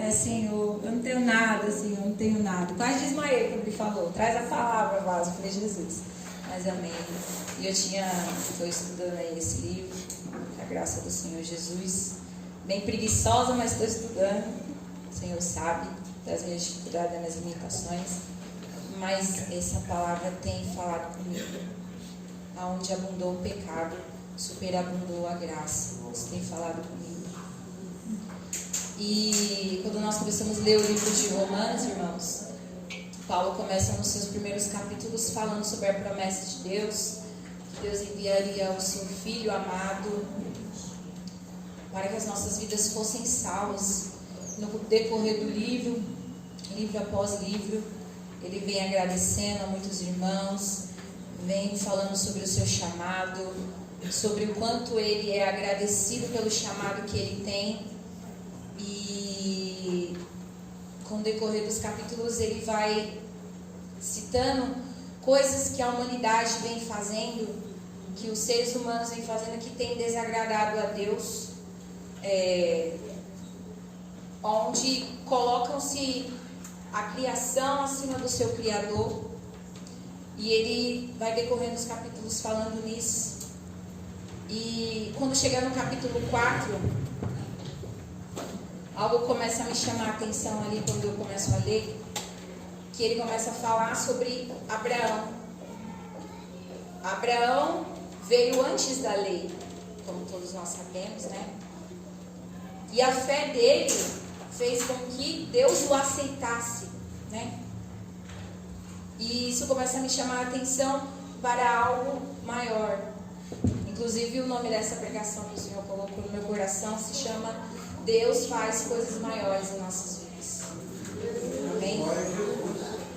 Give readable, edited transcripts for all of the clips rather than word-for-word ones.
Senhor, eu não tenho nada, Senhor, eu não tenho nada. Quase desmaiei quando ele falou, traz a palavra, vaso. Eu falei, Jesus. Mas amém. E eu estou estudando aí esse livro, com a graça do Senhor Jesus. Bem preguiçosa, mas estou estudando. O Senhor sabe das minhas dificuldades, das minhas limitações. Mas essa palavra tem falado comigo. Aonde abundou o pecado, superabundou a graça. Isso tem falado comigo. E quando nós começamos a ler o livro de Romanos, irmãos, Paulo começa nos seus primeiros capítulos falando sobre a promessa de Deus, que Deus enviaria o seu Filho amado para que as nossas vidas fossem salvas. No decorrer do livro após livro, ele vem agradecendo a muitos irmãos, vem falando sobre o seu chamado, sobre o quanto ele é agradecido pelo chamado que ele tem. E com o decorrer dos capítulos ele vai citando coisas que a humanidade vem fazendo, que os seres humanos vêm fazendo, que tem desagradado a Deus, onde colocam-se a criação acima do seu Criador. E ele vai decorrendo os capítulos falando nisso. E quando chegar no capítulo 4, algo começa a me chamar a atenção ali quando eu começo a ler, que ele começa a falar sobre Abraão. Abraão veio antes da lei, como todos nós sabemos, né? E a fé dele fez com que Deus o aceitasse, né? E isso começa a me chamar a atenção para algo maior. Inclusive o nome dessa pregação que o Senhor colocou no meu coração se chama Deus faz coisas maiores em nossas vidas. Amém?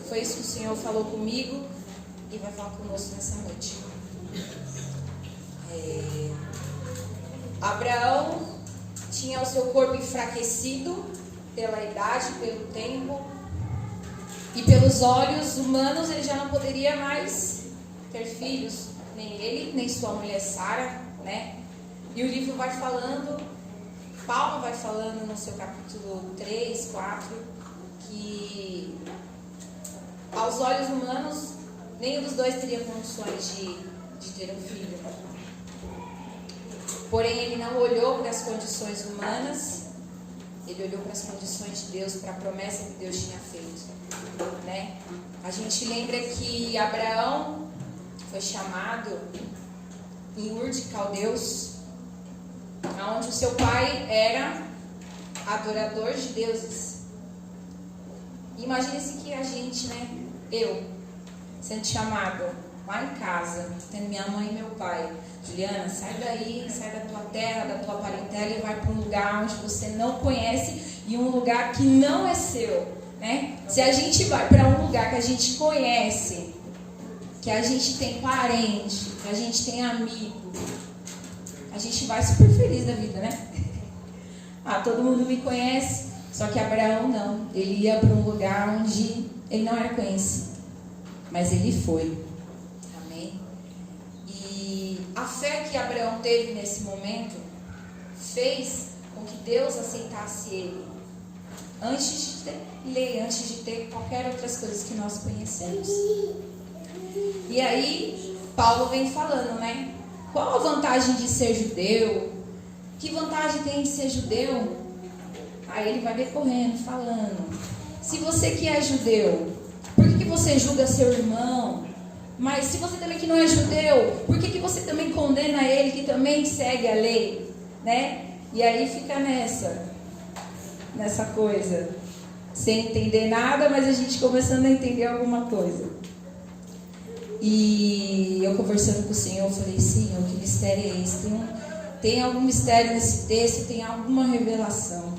Foi isso que o Senhor falou comigo e vai falar conosco nessa noite. Abraão tinha o seu corpo enfraquecido pela idade, pelo tempo, e pelos olhos humanos ele já não poderia mais ter filhos, nem ele, nem sua mulher Sara, né? E o livro vai falando, Paulo vai falando no seu capítulo 3, 4, que aos olhos humanos nenhum dos dois teria condições de ter um filho. Porém, ele não olhou para as condições humanas, ele olhou para as condições de Deus, para a promessa que Deus tinha feito, né? A gente lembra que Abraão foi chamado em Ur de Caldeus, onde o seu pai era adorador de deuses. Imagine-se que a gente, né, eu, sendo chamada lá em casa, tendo minha mãe e meu pai, Juliana, sai daí, sai da tua terra, da tua parentela e vai para um lugar onde você não conhece e um lugar que não é seu, né? Se a gente vai para um lugar que a gente conhece, que a gente tem parente, que a gente tem amigo, a gente vai super feliz da vida, né? Todo mundo me conhece, só que Abraão não. Ele ia para um lugar onde ele não era conhecido, mas ele foi. Amém? E a fé que Abraão teve nesse momento fez com que Deus aceitasse ele, antes de ter lei, antes de ter qualquer outras coisas que nós conhecemos. E aí, Paulo vem falando, né? Qual a vantagem de ser judeu? Que vantagem tem de ser judeu? Aí ele vai decorrendo, falando. Se você que é judeu, por que você julga seu irmão? Mas se você também que não é judeu, por que você também condena ele que também segue a lei? Né? E aí fica nessa coisa. Sem entender nada, mas a gente começando a entender alguma coisa. E eu conversando com o Senhor, eu falei, Senhor, que mistério é esse? Tem algum mistério nesse texto? Tem alguma revelação?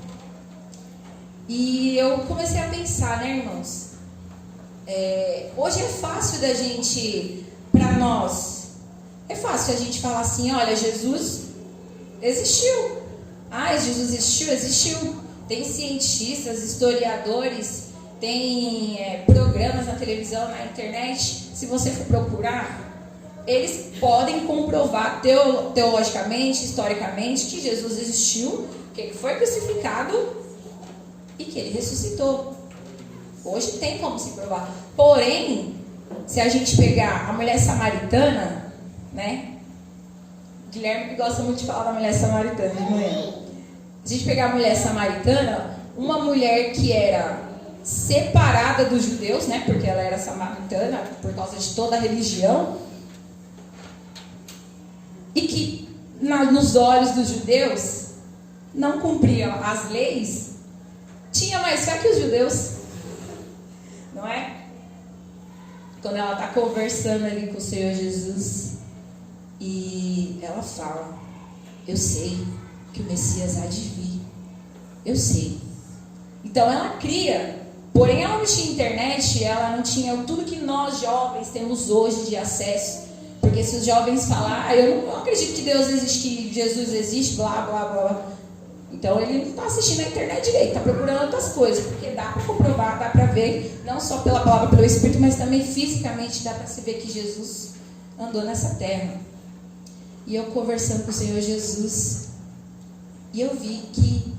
E eu comecei a pensar, né, irmãos? Hoje é fácil da gente, para nós, é fácil a gente falar assim, olha, Jesus existiu. Jesus existiu. Tem cientistas, historiadores, tem programas na televisão, na internet. Se você for procurar, eles podem comprovar teologicamente, historicamente, que Jesus existiu, que foi crucificado e que ele ressuscitou. Hoje tem como se provar. Porém, se a gente pegar a mulher samaritana, né? Guilherme que gosta muito de falar da mulher samaritana de manhã. Se a gente pegar a mulher samaritana, uma mulher que era separada dos judeus, né? Porque ela era samaritana por causa de toda a religião, e que nos olhos dos judeus não cumpria as leis, tinha mais fé que os judeus, não é? Quando ela está conversando ali com o Senhor Jesus, e ela fala: eu sei que o Messias há de vir, eu sei. Então ela cria, porém ela não tinha internet, ela não tinha tudo que nós jovens temos hoje de acesso. Porque se os jovens falar, eu não acredito que Deus existe, que Jesus existe, blá, blá, blá. Então ele não está assistindo a internet direito, está procurando outras coisas. Porque dá para comprovar, dá para ver, não só pela palavra, pelo Espírito, mas também fisicamente dá para se ver que Jesus andou nessa terra. E eu conversando com o Senhor Jesus, e eu vi que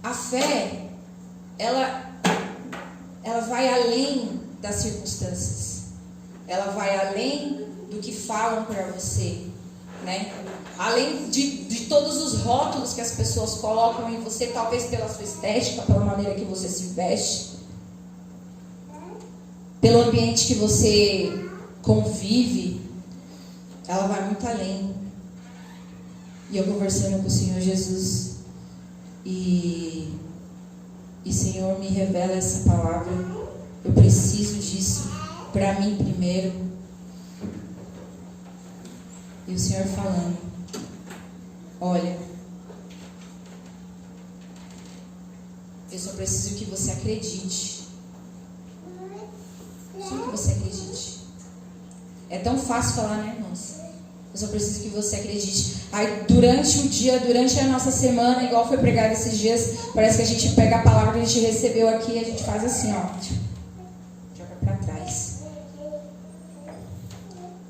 a fé, ela vai além das circunstâncias. Ela vai além do que falam para você, né? Além de todos os rótulos que as pessoas colocam em você, talvez pela sua estética, pela maneira que você se veste, pelo ambiente que você convive, ela vai muito além. E eu conversando com o Senhor Jesus, e Senhor, me revela essa palavra, eu preciso disso para mim primeiro. E o Senhor falando: olha, eu só preciso que você acredite. Só que você acredite. É tão fácil falar, né, irmãos? Eu só preciso que você acredite. Aí durante o dia, durante a nossa semana, igual foi pregado esses dias, parece que a gente pega a palavra que a gente recebeu aqui e a gente faz assim, ó, joga para trás.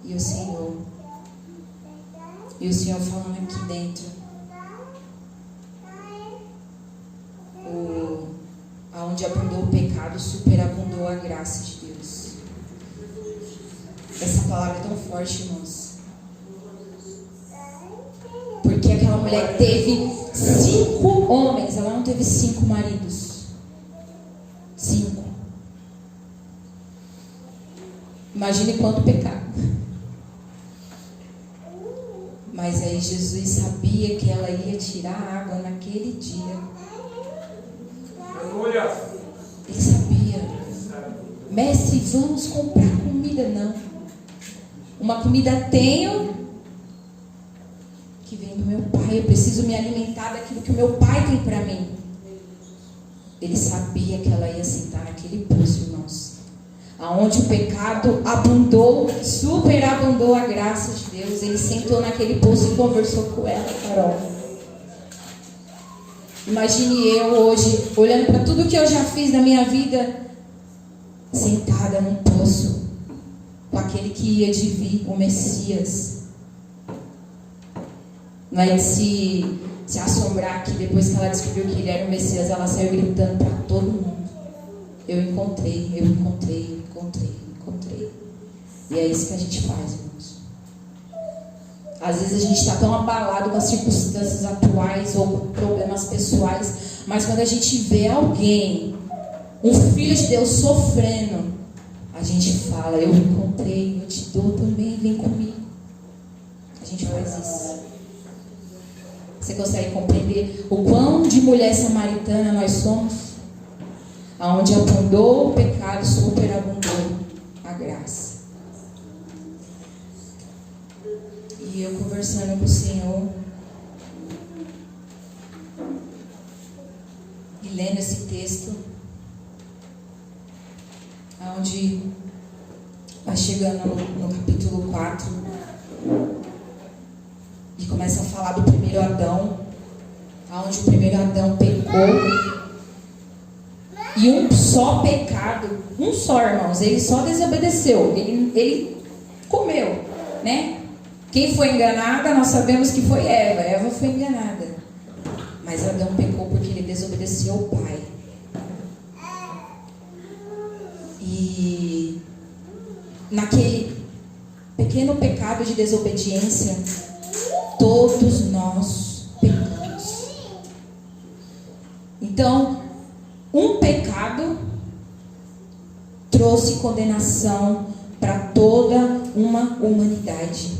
E o Senhor falando aqui dentro, aonde abundou o pecado, superabundou a graça de Deus. Essa palavra é tão forte, irmãos. Porque aquela mulher teve 5 homens, ela não teve 5 maridos. 5. Imagine quanto pecado. Mas aí Jesus sabia que ela ia tirar a água naquele dia. Ele sabia. Mestre, vamos comprar comida? Não. Uma comida tenho que vem do meu Pai. Eu preciso me alimentar daquilo que o meu Pai tem para mim. Ele sabia que ela ia sentar naquele poço, irmãos, aonde o pecado abundou, superabundou a graça de Deus. Ele sentou naquele poço e conversou com ela, Carol. Imagine eu hoje, olhando para tudo que eu já fiz na minha vida, sentada num poço, com aquele que ia de vir, o Messias. Não é de se assombrar que depois que ela descobriu que ele era o Messias, ela saiu gritando para todo mundo: eu encontrei. E é isso que a gente faz, irmãos. Às vezes a gente está tão abalado com as circunstâncias atuais ou com problemas pessoais, mas quando a gente vê alguém, um filho de Deus sofrendo, a gente fala: eu encontrei, eu te dou também, vem comigo. A gente faz isso. Você consegue compreender o quão de mulher samaritana nós somos? Aonde abundou o pecado, superabundou a graça. E eu conversando com o Senhor e lendo esse texto, aonde vai chegando no capítulo 4 e começa a falar do primeiro Adão, aonde o primeiro Adão pecou. E um só pecado, um só, irmãos, ele só desobedeceu, ele comeu, né? Quem foi enganada, nós sabemos que foi Eva foi enganada. Mas Adão pecou porque ele desobedeceu o pai. E naquele pequeno pecado de desobediência, todos nós pecamos. Então, um pecado trouxe condenação para toda uma humanidade.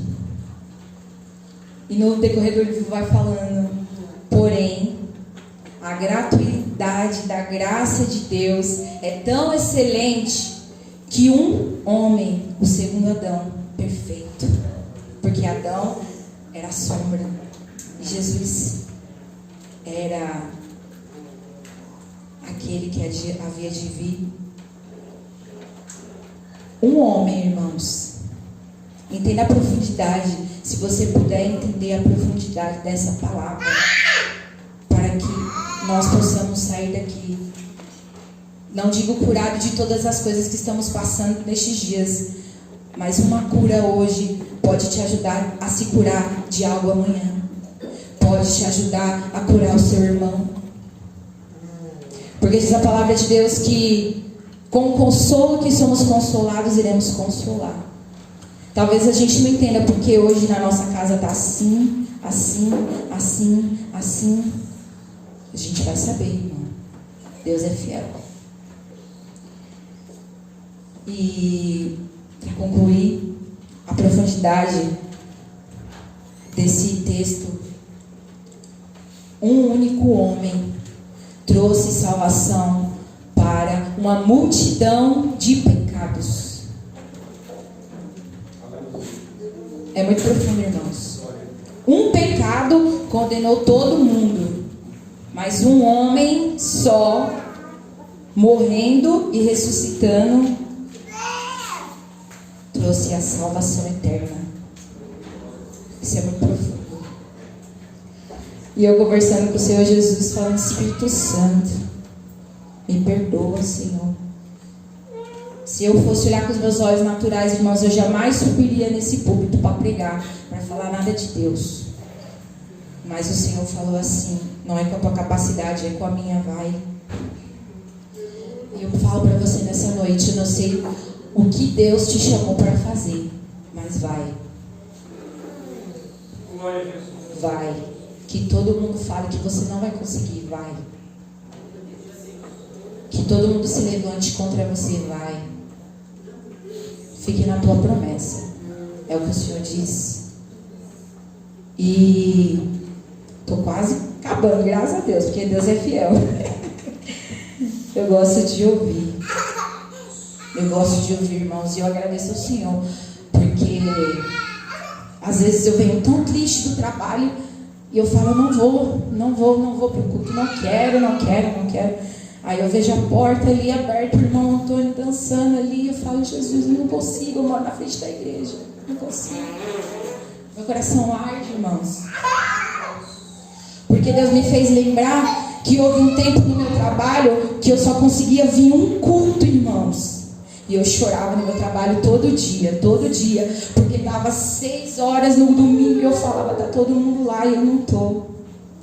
E no decorrer do livro vai falando, porém, a gratuidade da graça de Deus é tão excelente que um homem, o segundo Adão, perfeito, porque Adão era a sombra e Jesus era aquele que havia de vir. Um homem, irmãos, entenda a profundidade, se você puder entender a profundidade dessa palavra, para que nós possamos sair daqui, não digo curado de todas as coisas que estamos passando nestes dias, mas uma cura hoje pode te ajudar a se curar de algo amanhã, pode te ajudar a curar o seu irmão, porque diz a palavra de Deus que com o consolo que somos consolados, iremos consolar. Talvez a gente não entenda porque hoje na nossa casa está assim, assim, assim, assim. A gente vai saber, irmão. Deus é fiel. E para concluir, a profundidade desse texto, um único homem trouxe salvação para uma multidão de pecados. É muito profundo, irmãos. Um pecado condenou todo mundo, mas um homem só, morrendo e ressuscitando, trouxe a salvação eterna. Isso é muito profundo. E eu conversando com o Senhor Jesus, falando, Espírito Santo, me perdoa, Senhor. Se eu fosse olhar com os meus olhos naturais, irmãos, eu jamais subiria nesse púlpito para pregar, para falar nada de Deus. Mas o Senhor falou assim, não é com a tua capacidade, é com a minha, vai. E eu falo para você nessa noite, eu não sei o que Deus te chamou para fazer, mas vai. Vai. Que todo mundo fale que você não vai conseguir, vai. Que todo mundo se levante contra você, vai. Fique na tua promessa. É o que o Senhor diz. E estou quase acabando, graças a Deus, porque Deus é fiel. Eu gosto de ouvir. Eu gosto de ouvir, irmãos, e eu agradeço ao Senhor, porque às vezes eu venho tão triste do trabalho e eu falo, não vou para o culto, não quero. Aí eu vejo a porta ali aberta, o irmão Antônio dançando ali, eu falo, Jesus, eu não consigo, eu moro na frente da igreja, não consigo. Meu coração arde, irmãos. Porque Deus me fez lembrar que houve um tempo no meu trabalho que eu só conseguia vir um culto, irmãos. E eu chorava no meu trabalho todo dia, porque dava 6 horas no domingo e eu falava, tá todo mundo lá e eu não tô.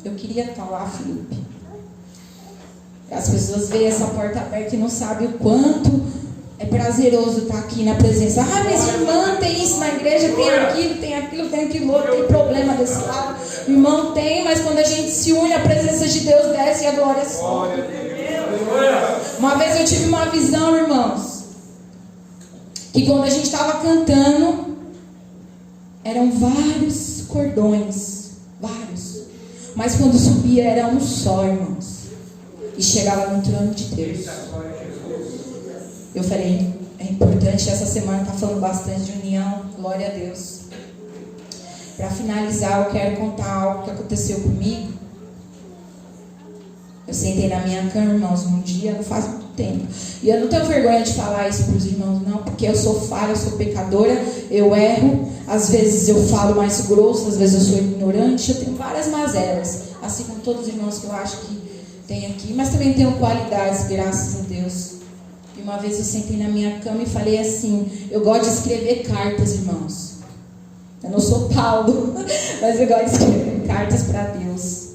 Eu queria estar lá, Felipe. As pessoas veem essa porta aberta e não sabem o quanto é prazeroso estar aqui na presença. Ah, mas irmã, tem isso na igreja, tem aquilo, outro, tem problema desse lado. Irmão, tem, mas quando a gente se une, a presença de Deus desce e a glória sobe. Uma vez eu tive uma visão, irmãos, que quando a gente estava cantando, eram vários cordões, vários. Mas quando subia era um só, irmãos. E chegava no trono de Deus. Eu falei, é importante, essa semana está falando bastante de união, glória a Deus. Para finalizar, eu quero contar algo que aconteceu comigo. Eu sentei na minha cama, irmãos, um dia, não faz muito tempo. E eu não tenho vergonha de falar isso para os irmãos, não, porque eu sou falha, eu sou pecadora, eu erro. Às vezes eu falo mais grosso, às vezes eu sou ignorante, eu tenho várias mazelas. Assim como todos os irmãos que eu acho que tem aqui, mas também tenho qualidades, graças a Deus. E uma vez eu sentei na minha cama e falei assim, eu gosto de escrever cartas, irmãos. Eu não sou Paulo, mas eu gosto de escrever cartas para Deus.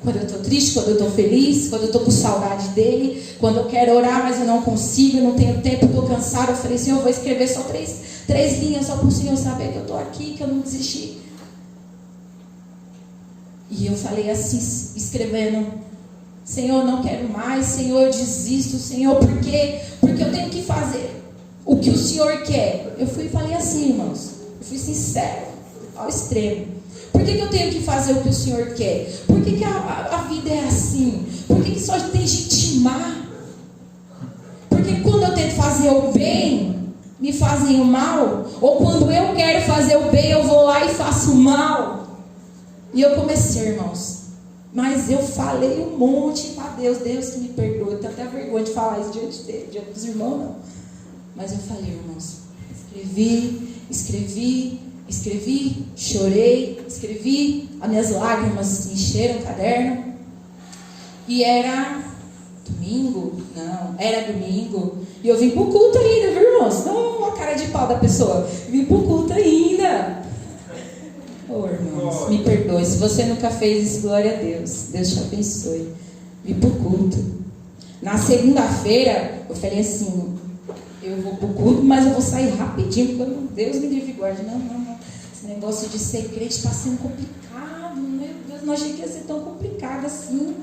Quando eu estou triste, quando eu estou feliz, quando eu estou com saudade dele, quando eu quero orar, mas eu não consigo, eu não tenho tempo, estou cansado. Eu falei, Senhor, eu vou escrever só três linhas, só para o Senhor saber que eu estou aqui, que eu não desisti. E eu falei assim, escrevendo, Senhor, não quero mais, Senhor, eu desisto, Senhor, por quê? Porque eu tenho que fazer o que o Senhor quer. Eu fui e falei assim, irmãos, eu fui sincero, ao extremo. Por que eu tenho que fazer o que o Senhor quer? Por que a vida é assim? Por que só tem gente má? Porque quando eu tento fazer o bem, me fazem o mal? Ou quando eu quero fazer o bem, eu vou lá e faço o mal? E eu comecei, irmãos, mas eu falei um monte para Deus, Deus que me perdoe, eu tenho até vergonha de falar isso diante dele, diante dos irmãos, não. Mas eu falei, irmãos, escrevi, chorei, escrevi, as minhas lágrimas encheram o caderno. E era domingo, e eu vim pro culto ainda, viu, irmãos? Não a cara de pau da pessoa, vim pro culto ainda. Ô, irmãos, me perdoe, se você nunca fez isso, glória a Deus, Deus te abençoe. Vim pro culto. Na segunda-feira, eu falei assim, eu vou pro culto, mas eu vou sair rapidinho, porque Deus me livre e guarde. Não. Esse negócio de ser crente está sendo complicado. Meu Deus, não achei que ia ser tão complicado assim.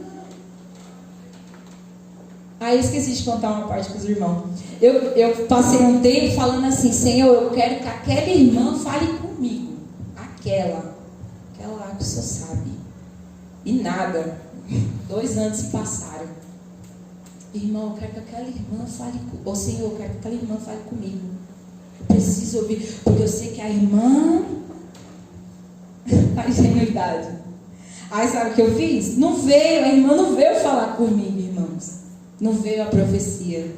Aí eu esqueci de contar uma parte com os irmãos. Eu passei um tempo falando assim, Senhor, eu quero que aquela irmã fale comigo. Aquela lá que o Senhor sabe. E nada. 2 anos se passaram. Irmão, eu quero que aquela irmã fale comigo. Ô Senhor, eu quero que aquela irmã fale comigo. Eu preciso ouvir, porque eu sei que a irmã... a ingenuidade. Aí sabe o que eu fiz? A irmã não veio falar comigo, irmãos. Não veio a profecia.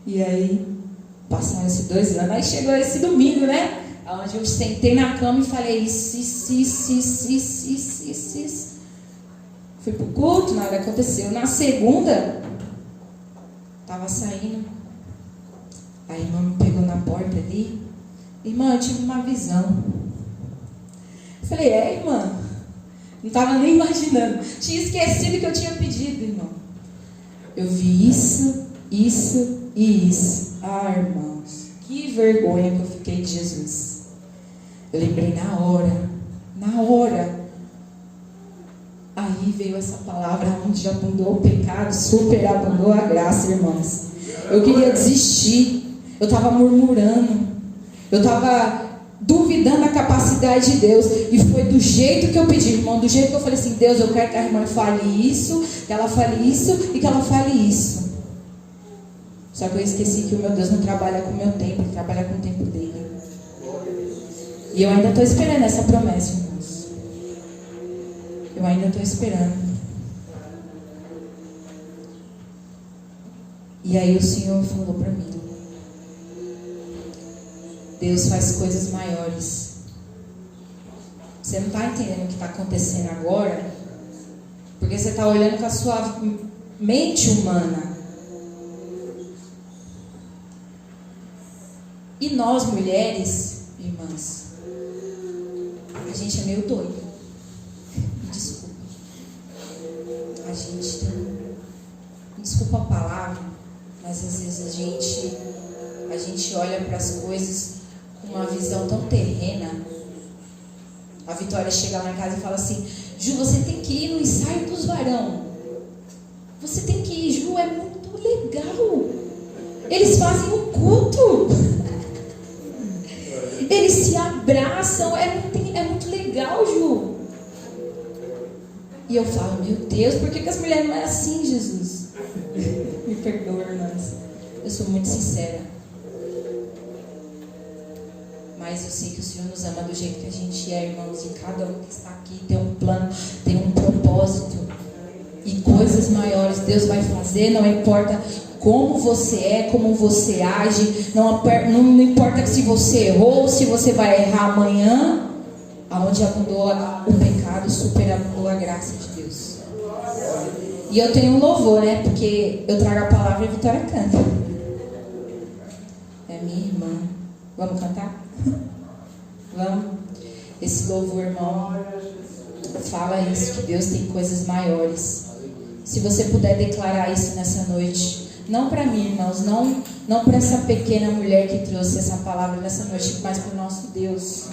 E aí, passaram esses 2 anos. Aí chegou esse domingo, né? Onde eu sentei na cama e falei isso. Fui pro culto, nada aconteceu. Na segunda, estava saindo. A irmã me pegou na porta ali. Irmã, eu tive uma visão. Eu falei, irmã? Não estava nem imaginando. Tinha esquecido que eu tinha pedido, irmão. Eu vi isso e isso. Ah, irmãos, que vergonha que eu fiquei de Jesus. Eu lembrei na hora. Aí veio essa palavra, onde abundou o pecado, superabundou a graça, irmãos. Eu queria desistir. Eu estava murmurando. Eu estava duvidando da capacidade de Deus. E foi do jeito que eu pedi, irmão. Do jeito que eu falei assim, Deus, eu quero que a irmã fale isso, que ela fale isso e que ela fale isso. Só que eu esqueci que o meu Deus não trabalha com o meu tempo, ele trabalha com o tempo dele. E eu ainda estou esperando essa promessa, irmãos. Eu ainda estou esperando. E aí o Senhor falou para mim, Deus faz coisas maiores. Você não está entendendo o que está acontecendo agora, porque você está olhando com a sua mente humana. E nós mulheres, irmãs, a gente é meio doido. Desculpa. A gente tem... Desculpa a palavra, mas às vezes a gente olha para as coisas com uma visão tão terrena. A Vitória chega lá em casa e fala assim, Ju, você tem que ir no ensaio dos varão. Você tem que ir, Ju, é muito legal. Eles fazem um culto. Eles se abraçam, é muito legal, Ju. E eu falo, meu Deus, por que as mulheres não é assim, Jesus? Me perdoa, irmãs. Eu sou muito sincera. Mas eu sei que o Senhor nos ama do jeito que a gente é, irmãos. E cada um que está aqui tem um plano, tem um propósito. E coisas maiores Deus vai fazer, não importa como você é, como você age, não importa se você errou, se você vai errar amanhã, aonde abundou o pecado, superabundou a graça de Deus. E eu tenho um louvor, né? Porque eu trago a palavra e a Vitória canta. É minha irmã. Vamos cantar? Vamos? Esse louvor, irmão, fala isso, que Deus tem coisas maiores. Se você puder declarar isso nessa noite, não para mim, irmãos, não para essa pequena mulher que trouxe essa palavra nessa noite, mas para o nosso Deus,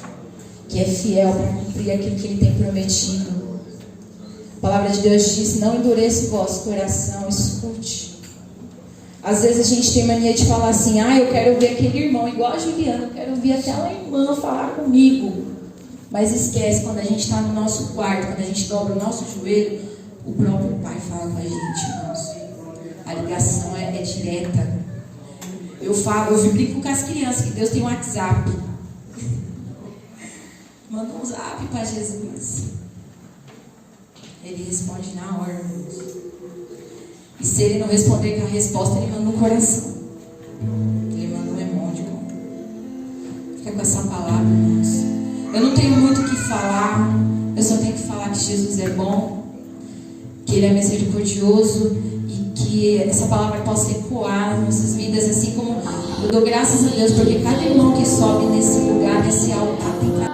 que é fiel para cumprir aquilo que Ele tem prometido. A palavra de Deus diz: não endureça o vosso coração, escute. Às vezes a gente tem mania de falar assim: eu quero ouvir aquele irmão, igual a Juliana, eu quero ouvir aquela irmã falar comigo. Mas esquece, quando a gente está no nosso quarto, quando a gente dobra o nosso joelho, o próprio Pai fala com a gente, irmãos. A ligação é direta. Eu brinco com as crianças que Deus tem um WhatsApp. Manda um zap para Jesus. Ele responde na hora, irmãos. E se ele não responder com a resposta, ele manda um coração. Ele manda um emôndico. Fica com essa palavra, irmãos. Eu não tenho muito o que falar. Eu só tenho que falar que Jesus é bom, que Ele é misericordioso, e que essa palavra possa ecoar nas nossas vidas, assim como eu dou graças a Deus, porque cada irmão que sobe nesse lugar, nesse altar, tem cada...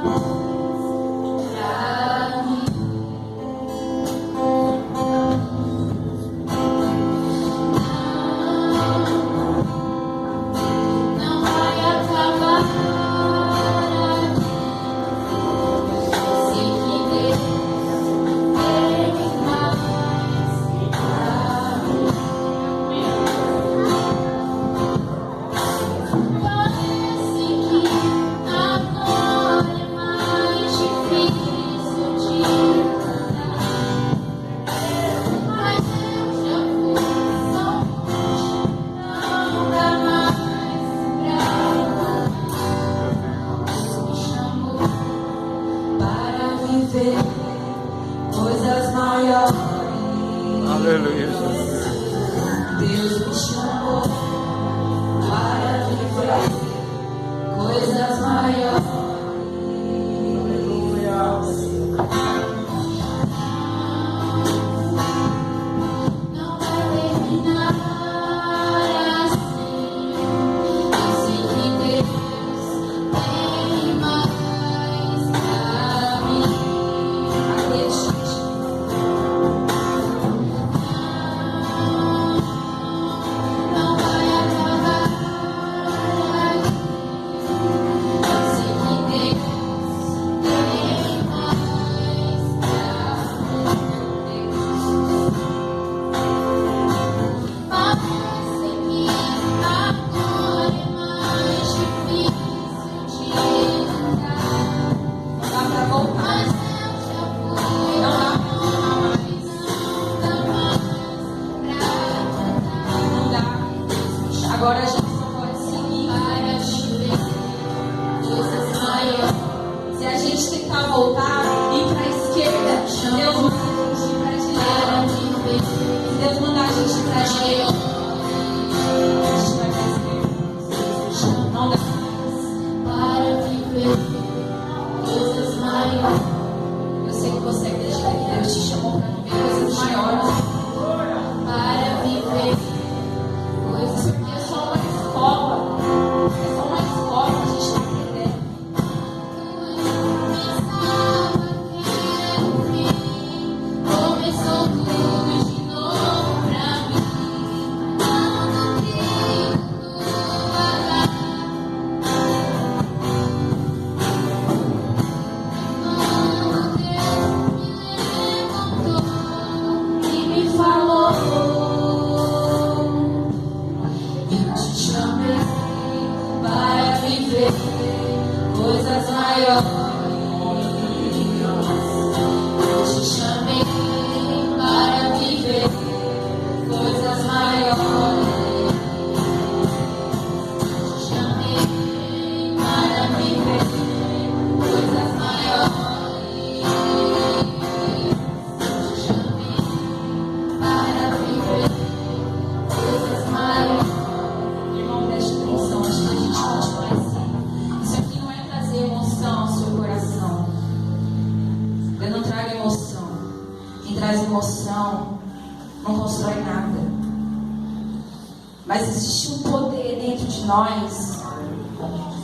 Mas existe um poder dentro de nós,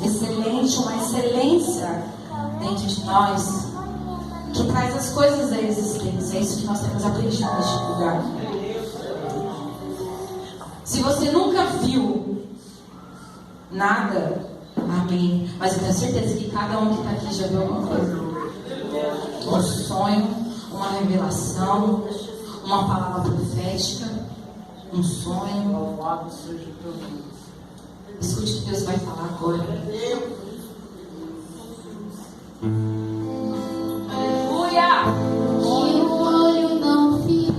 excelente, uma excelência dentro de nós, que traz as coisas da existência. É isso que nós temos aprendido neste lugar. Se você nunca viu nada, amém, mas eu tenho certeza que cada um que está aqui já viu alguma coisa. Um sonho, uma revelação, uma palavra profética, um sonho. Louvado seja teu nome. Escute o que Deus vai falar agora. Aleluia! Que o olho não viu,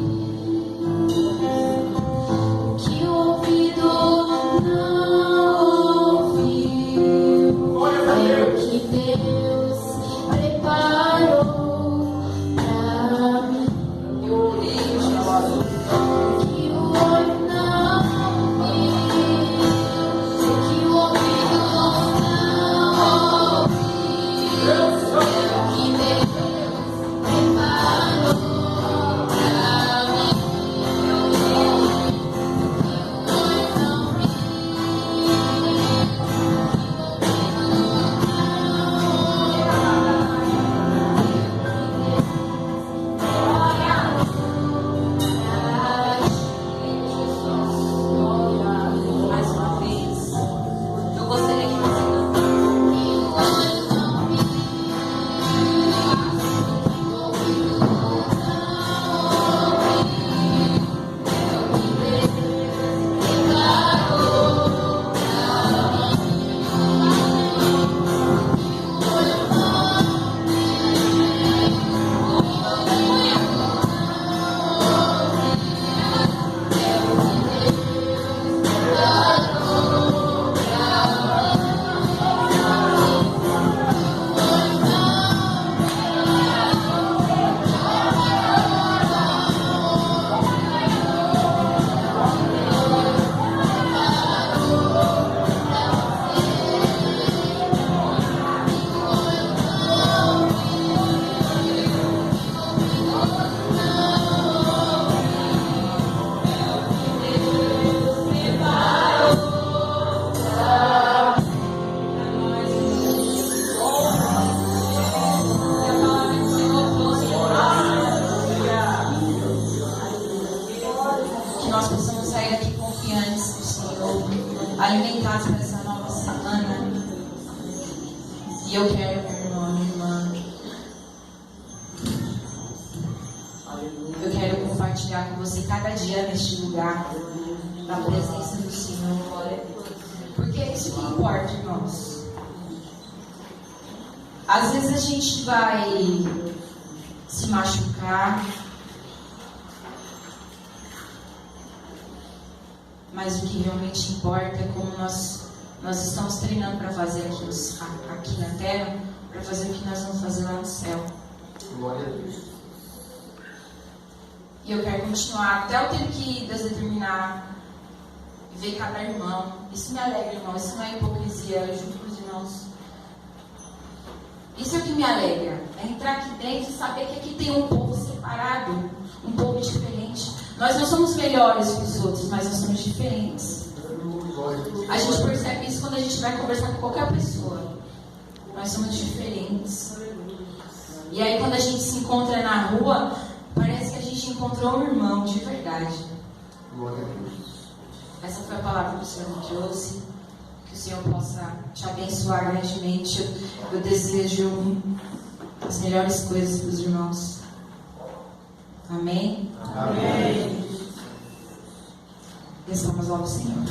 que o ouvido não ouviu, é o que Deus preparou pra mim. Que o olho não viu, que o ouvido não ouviu, é o que Deus alimentados para essa nova semana. E eu quero, meu irmão, minha irmã, eu quero compartilhar com você cada dia neste lugar da presença do Senhor, porque é isso que importa, irmãos. Às vezes a gente vai se machucar, mas o que realmente importa é como nós estamos treinando para fazer aqui na terra, para fazer o que nós vamos fazer lá no céu. Glória a Deus. E eu quero continuar até o tempo que Deus determinar, ver cada irmão. Isso me alegra, irmão. Isso não é hipocrisia, eu juro para os irmãos. Isso é o que me alegra. É entrar aqui dentro e saber que aqui tem um povo separado, um povo diferente. Nós não somos melhores que os outros, mas nós somos diferentes. A gente percebe isso quando a gente vai conversar com qualquer pessoa. Nós somos diferentes. E aí quando a gente se encontra na rua, parece que a gente encontrou um irmão de verdade. Glória a Deus. Essa foi a palavra que o Senhor me trouxe. Que o Senhor possa te abençoar grandemente. Eu desejo as melhores coisas para os irmãos. Amém? Amém. Desçamos logo, Senhor.